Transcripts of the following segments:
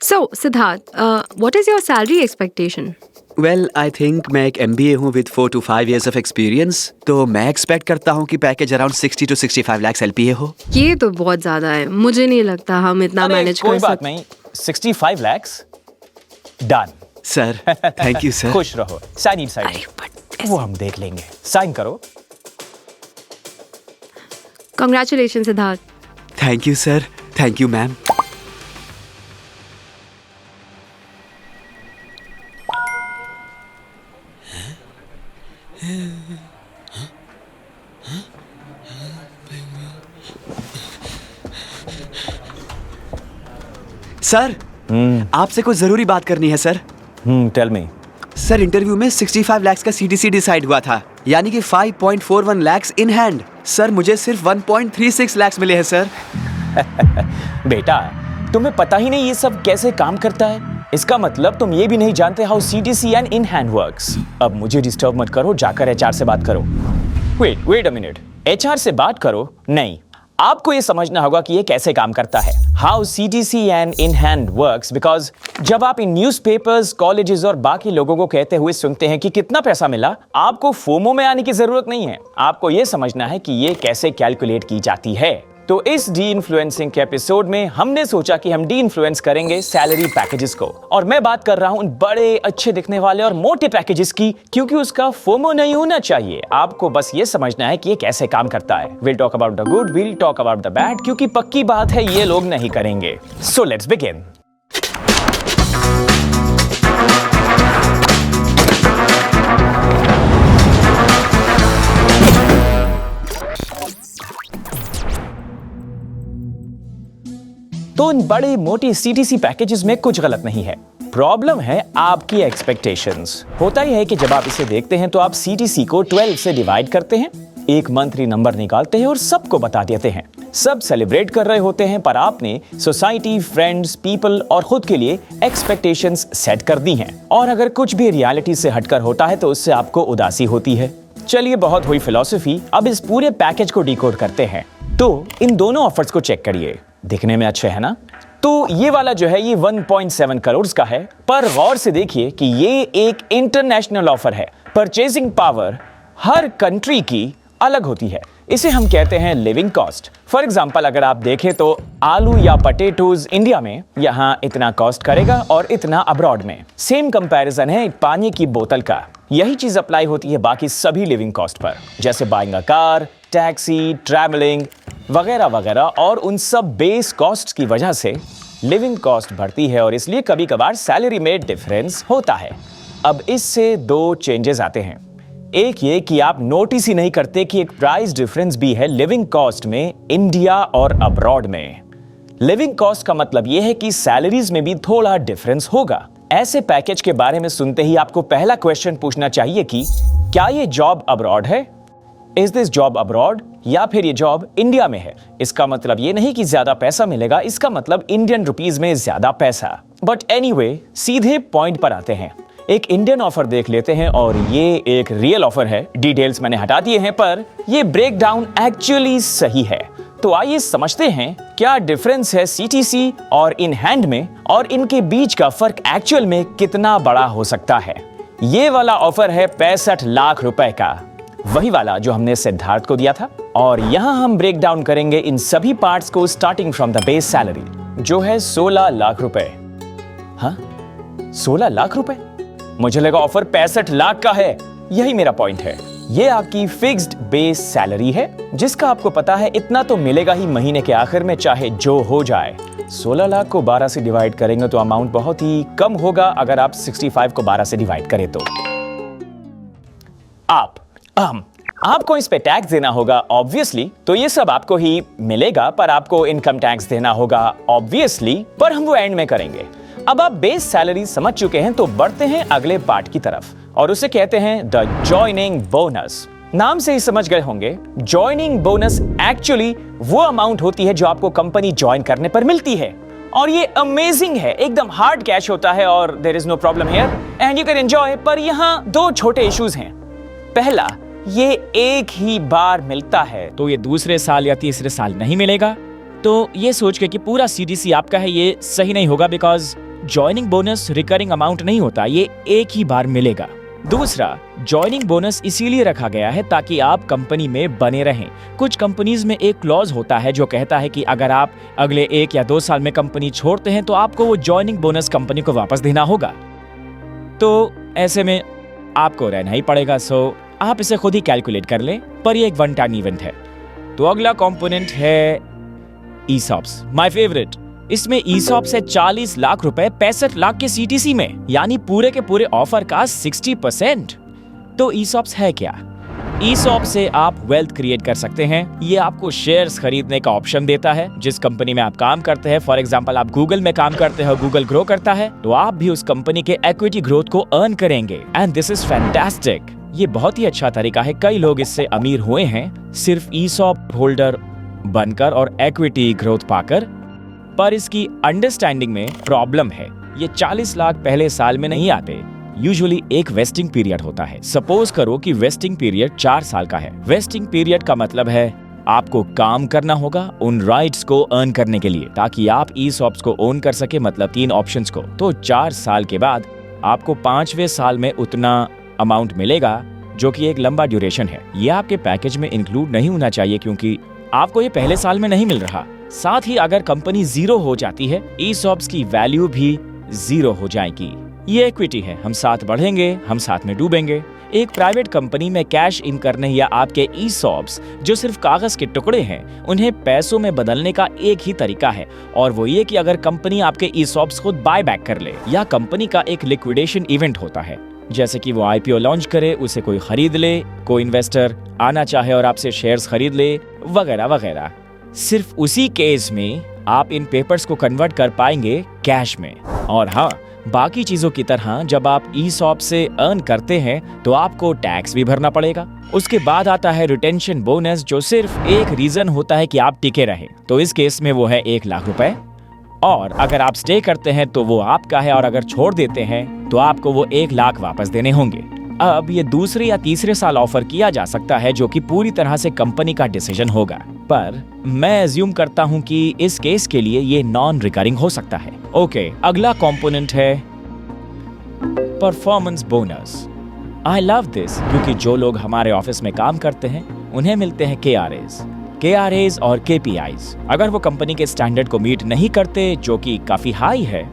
So, Siddharth, what is your salary expectation? Well I think मैं एक MBA हूँ with 4 to 5 years of experience, तो मैं expect करता हूँ कि package around 60 to 65 lakhs LPA हो। ये तो बहुत ज्यादा है, मुझे नहीं लगता हम इतना मैनेज कर कोई बात सकते। नहीं, 65 lakhs done. Sir thank you sir. खुश रहो, साइन साइन अरे but वो हम देख लेंगे, साइन करो। Congratulations, Siddharth. Thank you sir. Thank you ma'am. Sir आपसे कुछ जरूरी बात करनी है sir. Tell me. Sir interview में 65 lakhs का CTC डिसाइड हुआ था, यानी कि 5.41 lakhs इन हैंड। सर मुझे सिर्फ 1.36 lakhs मिले हैं सर। बेटा तुम्हें पता ही नहीं ये सब कैसे काम करता है। इसका मतलब तुम ये भी नहीं जानते how CTC and in hand works. अब मुझे डिस्टर्ब मत करो, जाकर HR से बात करो। वेट अ मिनट, HR से बात करो? नहीं, आपको ये समझना होगा कि ये कैसे काम करता है, how CTC and in hand works. Because जब आप इन न्यूज़पेपर्स, कॉलेजेस और बाकी लोगों को कहते हुए सुनते हैं कि कितना पैसा मिला, आपको फोमो में आने की जरूरत नहीं है। आपको ये समझना है कि ये कैसे कैलकुलेट की जाती है। तो इस डी इन्फ्लुएंसिंग के एपिसोड में हमने सोचा कि हम डी इन्फ्लुएंस करेंगे सैलरी पैकेजेस को, और मैं बात कर रहा हूं उन बड़े अच्छे दिखने वाले और मोटे पैकेजेस की, क्योंकि उसका फोमो नहीं होना चाहिए। आपको बस ये समझना है कि ये कैसे काम करता है। Will talk about the good, will talk about the bad, क्योंकि पक्की बात है ये लोग नहीं करेंगे। So let's begin. तो इन बड़े मोटे CTC पैकेजेस में कुछ गलत नहीं है, प्रॉब्लम है आपकी एक्सपेक्टेशंस। होता ही है कि जब आप इसे देखते हैं तो आप CTC को 12 से डिवाइड करते हैं, एक मंथली नंबर निकालते हैं और सबको बता देते हैं। सब सेलिब्रेट कर रहे होते हैं, पर आपने सोसाइटी, फ्रेंड्स, पीपल और खुद के लिए एक्सपेक्टेशंस सेट कर दी हैं, और अगर कुछ भी रियलिटी से हटकर होता है तो उससे आपको उदासी होती है। चलिए बहुत हुई फिलॉसफी, अब इस पूरे पैकेज को डिकोड करते हैं। तो इन दोनों ऑफर्स को चेक करिए, दिखने में अच्छे है ना? तो ये वाला जो है ये 1.7 करोड़ का है, पर गौर से देखिए कि ये एक इंटरनेशनल ऑफर है। परचेजिंग पावर हर कंट्री की अलग होती है, इसे हम कहते हैं लिविंग कॉस्ट। फॉर एग्जांपल अगर आप देखें तो आलू या पटेटोज इंडिया में यहाँ इतना कॉस्ट करेगा और इतना अब्रॉड में। सेम कंपैरिजन है एक पानी की बोतल का। यही चीज अप्लाई होती है बाकी सभी लिविंग कॉस्ट पर, जैसे buying a car, taxi, travelling वगैरह वगैरह। और उन सब बेस कॉस्ट की वजह से लिविंग कॉस्ट बढ़ती है, और इसलिए कभी कभार सैलरी में डिफरेंस होता है। अब इससे दो चेंजेस आते हैं। एक ये कि आप नोटिस ही नहीं करते कि एक प्राइस डिफरेंस भी है लिविंग कॉस्ट में इंडिया और अब्रॉड में। लिविंग कॉस्ट का मतलब यह है कि सैलरीज में भी थोड़ा डिफरेंस होगा। ऐसे पैकेज के बारे में सुनते ही आपको पहला क्वेश्चन पूछना चाहिए कि क्या ये जॉब अब्रॉड है? इज दिस जॉब अब्रॉड, या फिर ये जॉब इंडिया में है? इसका मतलब ये नहीं कि ज्यादा पैसा मिलेगा, इसका मतलब इंडियन रुपीज में ज्यादा पैसा। बट एनीवे, सीधे पॉइंट पर आते हैं। एक इंडियन ऑफर देख लेते हैं, और ये एक रियल ऑफर है। डिटेल्स मैंने हटा दिए हैं, पर ये ब्रेकडाउन एक्चुअली सही है। तो आइए समझते हैं क्या डिफरेंस है CTC और इन हैंड में, और इनके बीच का फर्क एक्चुअल में कितना बड़ा हो सकता है। ये वाला ऑफर है 65 लाख रुपए का, वही वाला जो हमने सिद्धार्थ को दिया था। और यहां हम ब्रेक डाउन करेंगे इन सभी पार्ट्स को, starting from the base salary जो है 16 लाख रुपए। हाँ, 16 लाख रुपए? मुझे लगा ऑफर 65 लाख का है। यही मेरा पॉइंट है। ये आपकी फिक्स्ड बेस सैलरी है, जिसका आपको पता है इतना तो मिलेगा ही महीने के आखिर में, चाहे जो हो जाए। 16 लाख को 12 से डिवाइड करेंगे तो अमाउंट बहुत ही कम होगा। अगर आप 65 को 12 से डिवाइड करें तो आपको इस पे टैक्स देना होगा ऑब्वियसली। तो ये सब आपको ही मिलेगा, पर आपको इनकम टैक्स देना होगा ऑब्वियसली, पर हम वो एंड में करेंगे। अब आप बेस सैलरी समझ चुके हैं, तो बढ़ते हैं अगले पार्ट की तरफ, और उसे कहते हैं द जॉइनिंग बोनस। नाम से ही समझ गए होंगे, जॉइनिंग बोनस एक्चुअली वो अमाउंट होती है जो आपको कंपनी ज्वाइन करने पर मिलती है, और ये अमेजिंग है, एकदम हार्ड कैश होता है, और there is no problem here and you can enjoy. पर यहाँ दो छोटे इश्यूज हैं। पहला, ये एक ही बार मिलता है, तो ये दूसरे साल या तीसरे साल नहीं मिलेगा। तो ये सोच के कि पूरा CTC आपका है, ये सही नहीं होगा, because joining bonus recurring amount नहीं होता, ये एक ही बार मिलेगा। दूसरा, ज्वाइनिंग बोनस इसीलिए रखा गया है ताकि आप कंपनी में बने रहें। कुछ कंपनीज में एक क्लॉज होता है जो कहता है कि अगर आप अगले 1 या 2 साल में कंपनी छोड़ते हैं तो आपको वो ज्वाइनिंग बोनस कंपनी को वापस देना होगा। तो ऐसे में आपको रहना ही पड़ेगा। सो आप इसे खुद ही कैलकुलेट कर लें, पर ये एक वन टाइम इवेंट है। तो अगला कंपोनेंट है ESOPs, माय फेवरेट। इसमें ESOPs है 40 लाख रुपए 65 लाख के CTC में, यानी पूरे के पूरे ऑफर का 60%। तो ESOPs है क्या? ESOP से आप वेल्थ क्रिएट कर सकते हैं। ये आपको शेयर्स खरीदने का ऑप्शन देता है। जिस कंपनी में आप काम करते हैं, फॉर एग्जांपल आप गूगल में काम करते हैं, गूगल ग्रो करता है, तो आप भी उस कंपनी के इक्विटी ग्रोथ को अर्न करेंगे। And this is fantastic. ये बहुत ही अच्छा तरीका है। कई लोग इससे अमीर हुए हैं सिर्फ ESOP होल्डर बनकर और इक्विटी ग्रोथ पाकर। पर इसकी अंडरस्टैंडिंग में प्रॉब्लम है। ये 40 लाख पहले साल में नहीं आते। यूजुअली एक वेस्टिंग पीरियड होता है। सपोज करो कि वेस्टिंग पीरियड 4 साल का है। वेस्टिंग पीरियड का मतलब है आपको काम करना होगा उन राइट्स को अर्न करने के लिए, ताकि आप ESOPs को ओन कर सके, मतलब 3 ऑप्शंस को। तो 4 साल के बाद आपको 5वें साल में उतना अमाउंट मिलेगा, जो कि एक लंबा ड्यूरेशन है। ये आपके पैकेज में इंक्लूड नहीं होना चाहिए क्योंकि आपको ये पहले साल में नहीं मिल रहा। साथ ही अगर कंपनी 0 हो जाती है, ESOPs की वैल्यू भी 0 हो जाएगी। ये इक्विटी है, हम साथ बढ़ेंगे, हम साथ में डूबेंगे। एक प्राइवेट कंपनी में कैश इन करने या आपके ESOPs जो सिर्फ कागज के टुकड़े हैं, उन्हें पैसों में बदलने का एक ही तरीका है, और वो ये कि अगर कंपनी आपके ESOPs खुद बाय बैक कर ले, या कंपनी का एक लिक्विडेशन इवेंट होता है, जैसे कि वो IPO लॉन्च करे, उसे कोई खरीद ले, कोई इन्वेस्टर आना चाहे और आपसे शेयर्स खरीद ले, वगैरह वगैरह। सिर्फ उसी केस में आप इन पेपर्स को कन्वर्ट कर पाएंगे कैश में। और हाँ, बाकी चीजों की तरह जब आप ESOP से अर्न करते हैं तो आपको टैक्स भी भरना पड़ेगा। उसके बाद आता है रिटेंशन बोनस, जो सिर्फ एक रीजन होता है कि आप टिके रहे। तो इस केस में वो है 1 लाख रुपए, और अगर आप स्टे करते हैं तो वो आपका है, और अगर छोड़ देते हैं तो आपको वो 1 लाख वापस देने होंगे। अब ये दूसरे या तीसरे साल ऑफर किया जा सकता है, जो कि पूरी तरह से कंपनी का डिसीजन होगा, पर मैं अज्यूम करता हूं कि इस केस के लिए ये नॉन रिकरिंग हो सकता है। ओके, अगला कंपोनेंट है performance bonus. I love this क्योंकि जो लोग हमारे ऑफिस में काम करते हैं उन्हें मिलते हैं KRAs और KPIs। अगर वो कंपनी के स्टैंडर्ड को मीट नहीं करते, जो कि काफी हाई है,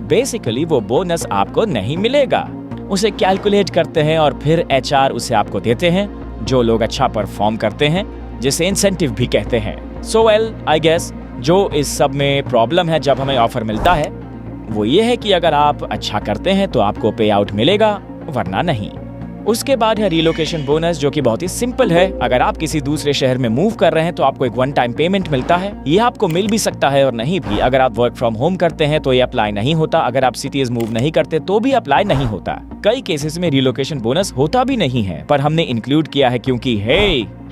बेसिकली वो बोनस आपको नहीं मिलेगा। उसे कैलकुलेट करते हैं और फिर HR उसे आपको देते हैं। जो लोग अच्छा परफॉर्म करते हैं, जिसे इंसेंटिव भी कहते हैं। सो वेल, आई गेस जो इस सब में प्रॉब्लम है जब हमें ऑफर मिलता है, वो ये है कि अगर आप अच्छा करते हैं तो आपको पे आउट मिलेगा, वरना नहीं। उसके बाद है रिलोकेशन बोनस, जो कि बहुत ही सिंपल है। अगर आप किसी दूसरे शहर में मूव कर रहे हैं तो आपको एक वन टाइम पेमेंट मिलता है। ये आपको मिल भी सकता है और नहीं भी। अगर आप वर्क फ्रॉम होम करते हैं तो ये अप्लाई नहीं होता। अगर आप सिटीज मूव नहीं करते तो भी अप्लाई नहीं होता। कई केसेस में रिलोकेशन बोनस होता भी नहीं है, पर हमने इंक्लूड किया है क्योंकि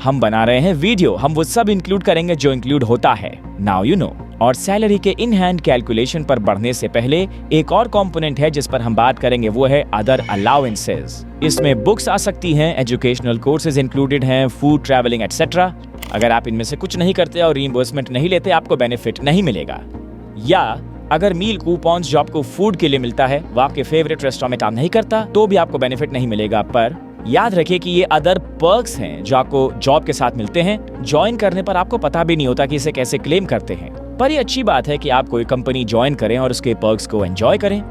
हम बना रहे हैं वीडियो, हम वो सब इंक्लूड करेंगे जो इंक्लूड होता है। Now you know. और सैलरी के इन हैंड कैलकुलेशन पर बढ़ने से पहले एक और कंपोनेंट है जिस पर हम बात करेंगे, वो है अदर अलाउंसेस। इसमें बुक्स आ सकती हैं, एजुकेशनल कोर्सेज इंक्लूडेड हैं, फूड, ट्रैवलिंग एटसेट्रा। अगर आप इनमें से कुछ नहीं करते और रीइंबर्समेंट नहीं लेते, आपको बेनिफिट नहीं मिलेगा। या अगर मील कूपन्स जो आपको फूड के लिए मिलता है वो आपके फेवरेट रेस्टोरेंट में काम नहीं करता, तो भी आपको बेनिफिट नहीं मिलेगा। पर याद रखिए कि ये अदर पर्क्स हैं जो आपको जॉब के साथ मिलते हैं। ज्वाइन करने पर आपको पता भी नहीं होता कि इसे कैसे क्लेम करते हैं। पर ये अच्छी बात है कि आप कोई कंपनी ज्वाइन करें और उसके पर्क्स को एंजॉय करें।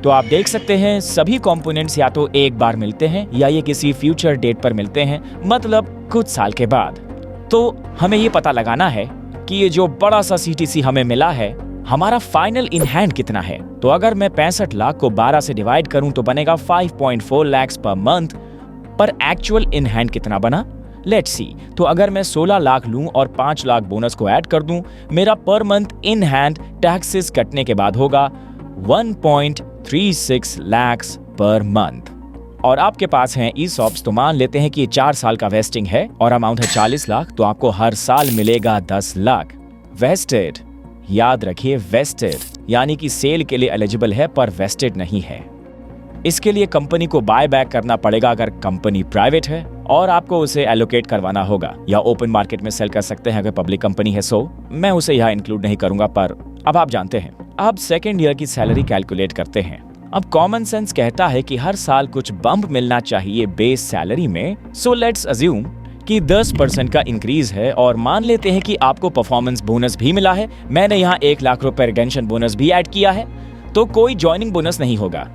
तो आप देख सकते हैं सभी कंपोनेंट्स या तो एक बार मिलते हैं या ये किसी फ्यूचर डेट पर मिलते हैं, मतलब कुछ साल के बाद। तो हमें ये पता लगाना है कि ये जो बड़ा सा CTC हमें मिला है, हमारा फाइनल इन हैंड कितना है। तो अगर मैं 65 लाख को 12 से डिवाइड करूं तो बनेगा 5.4 लाख पर मंथ। पर एक्चुअल इन हैंड कितना बना, लेट्स सी। तो अगर मैं 16 लाख लूं और 5 लाख बोनस को ऐड कर दूं, मेरा per month in hand taxes कटने के बाद होगा 1.36 लाख पर मंथ। और आपके पास हैं ESOPs, तो मान लेते हैं कि 4 साल का वेस्टिंग है और अमाउंट है 40 लाख, तो आपको हर साल मिलेगा 10 लाख। वेस्टेड, याद रखिए वेस्टेड, यानी कि सेल के लिए एलिजिबल है पर वेस्टेड नहीं है। इसके लिए कंपनी को बाय बैक करना पड़ेगा अगर कंपनी प्राइवेट है, और आपको उसे एलोकेट करवाना होगा, या ओपन मार्केट में सेल कर सकते हैं अगर पब्लिक कंपनी है। सो मैं उसे यहाँ इंक्लूड नहीं करूंगा, पर अब आप जानते हैं, अब सेकेंड ईयर की सैलरी कैलकुलेट करते हैं। अब कॉमन सेंस कहता है कि हर साल कुछ बम्प मिलना चाहिए बेस सैलरी में। सो लेट्स अज्यूम कि 10% का इंक्रीज है और मान लेते हैं कि आपको परफॉर्मेंस बोनस भी मिला है। मैंने यहाँ 1 लाख रुपए रिटेंशन बोनस भी ऐड किया है, तो कोई ज्वाइनिंग बोनस नहीं होगा।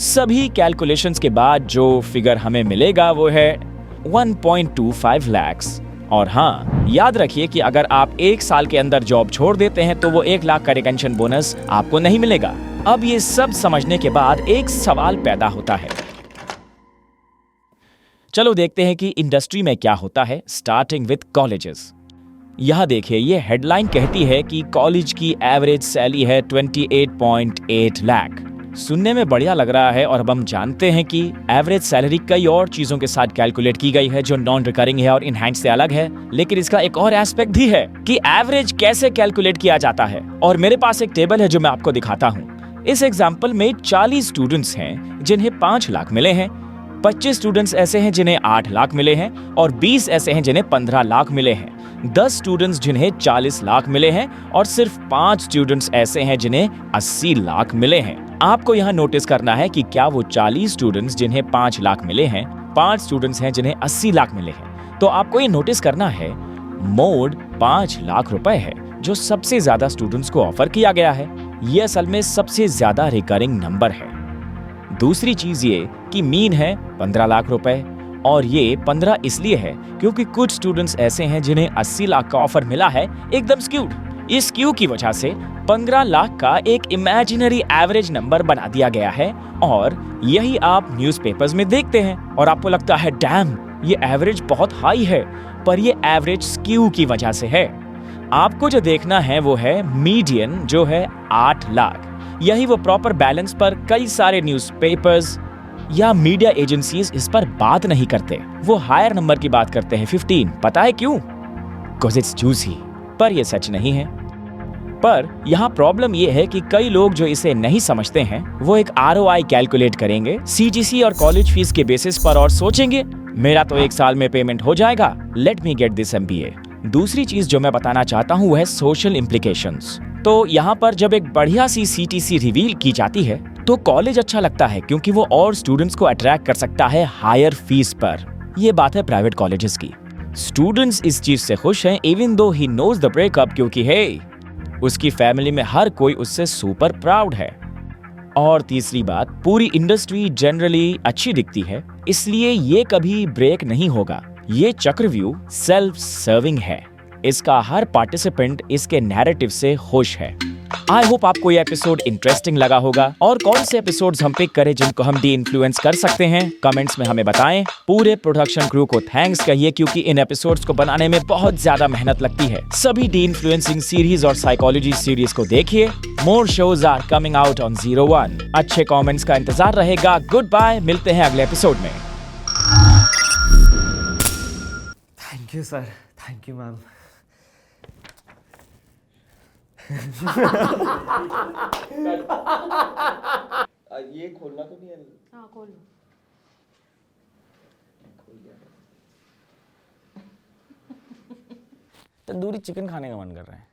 सभी कैलकुलेशंस के बाद जो फिगर हमें मिलेगा वो है 1.25 lakhs। और हाँ, याद रखिए कि अगर आप 1 साल के अंदर जॉब छोड़ देते हैं तो वो 1 लाख का रिटेंशन बोनस आपको नहीं मिलेगा। अब ये सब समझने के बाद एक सवाल पैदा होता है। चलो देखते हैं कि इंडस्ट्री में क्या होता है, स्टार्टिंग विद कॉलेजेस। यह देखिए, ये हेडलाइन कहती है कि कॉलेज की एवरेज सैलरी है 28.8 लाख। सुनने में बढ़िया लग रहा है और अब हम जानते हैं कि एवरेज सैलरी कई और चीजों के साथ कैलकुलेट की गई है जो नॉन रिकरिंग है और इनहैंस से अलग है। लेकिन इसका एक और एस्पेक्ट भी है कि एवरेज कैसे कैलकुलेट किया जाता है, और मेरे पास एक टेबल है जो मैं आपको दिखाता हूँ। इस एग्जाम्पल में 40 स्टूडेंट्स हैं जिन्हें 5 लाख मिले हैं, 25 स्टूडेंट्स ऐसे हैं जिन्हें 8 लाख मिले हैं और 20 ऐसे हैं जिन्हें 15 लाख मिले हैं। 10 स्टूडेंट्स जिन्हें 40 लाख मिले हैं और सिर्फ 5 स्टूडेंट्स ऐसे हैं जिन्हें 80 लाख मिले हैं। आपको यहाँ नोटिस करना है कि क्या वो 40 स्टूडेंट्स जिन्हें 5 लाख मिले हैं 5 स्टूडेंट्स हैं जिन्हें 80 लाख मिले हैं। तो आपको ये नोटिस करना है मोड 5 लाख रुपए है जो सबसे ज्यादा स्टूडेंट्स को ऑफर किया गया है। ये असल में सबसे ज्यादा रिकरिंग नंबर है। दूसरी चीज ये कि मीन है 15 लाख रुपए, और ये 15 इसलिए है क्योंकि कुछ स्टूडेंट्स ऐसे हैं जिन्हें 80 लाख का ऑफर मिला है एकदम स्क्यूड। इस स्क्यू की वजह से 15 लाख का एक इमेजिनरी एवरेज नंबर बना दिया गया है, और यही आप न्यूज़पेपर्स में देखते हैं और आपको लगता है डैम, ये एवरेज बहुत हाई है, पर ये एवरेज स्क्यू की वजह से है। आपको जो देखना है वो है मीडियन जो है 8 लाख। यही वो प्रॉपर बैलेंस पर कई सारे न्यूज़पेपर्स या मीडिया एजेंसीज इस पर बात नहीं करते। वो हायर नंबर की बात करते हैं 15। पता है क्यों? Cause it's juicy। पर ये सच नहीं है। पर यहाँ प्रॉब्लम ये है कि कई लोग जो इसे नहीं समझते हैं वो एक ROI कैलकुलेट करेंगे CGC और कॉलेज फीस के बेसिस पर और सोचेंगे मेरा तो 1 साल में पेमेंट हो जाएगा, let me get this MBA। दूसरी चीज जो मैं बताना चाहता हूँ वो है सोशल इम्प्लीकेशंस। तो यहाँ पर जब एक बढ़िया सी CTC रिवील की जाती है तो कॉलेज अच्छा लगता है क्योंकि वो और स्टूडेंट्स को अट्रैक्ट कर सकता है हायर फीस पर। ये बात है प्राइवेट कॉलेजेस की। स्टूडेंट्स इस चीज से खुश हैं even though he knows the breakup, क्योंकि हे उसकी फैमिली में हर कोई उससे सुपर प्राउड है। और तीसरी बात, पूरी इंडस्ट्री जनरली अच्छी दिखती है, इसलिए ये कभी ब्रेक नहीं होगा। ये चक्रव्यूह सेल्फ सर्विंग है। इसका हर पार्टिसिपेंट इसके नैरेटिव से खुश है। आई होप आपको ये एपिसोड इंटरेस्टिंग लगा होगा। और कौन से एपिसोड्स हम पिक करें जिनको हम डी इन्फ्लुएंस कर सकते हैं, कमेंट्स में हमें बताएं। पूरे प्रोडक्शन क्रू को थैंक्स कहिए क्योंकि इन एपिसोड्स को बनाने में बहुत ज्यादा मेहनत लगती है। सभी डी इन्फ्लुएंसिंग सीरीज और साइकोलॉजी सीरीज को देखिए। More shows are coming out on 01। अच्छे कॉमेंट्स का इंतजार रहेगा। गुड बाय, मिलते हैं अगले एपिसोड में। Thank you sir, thank you ma'am. ये खोलना तो नहीं है। हाँ, खोल लो। तंदूरी चिकन खाने का मन कर रहा है।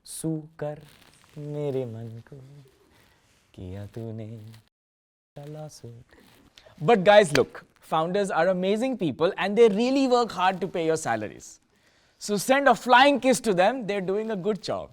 सू कर मेरे मन को किया तूने चला suit. But guys, look, founders are amazing people and they really work hard to pay your salaries. So send a flying kiss to them. They're doing a good job.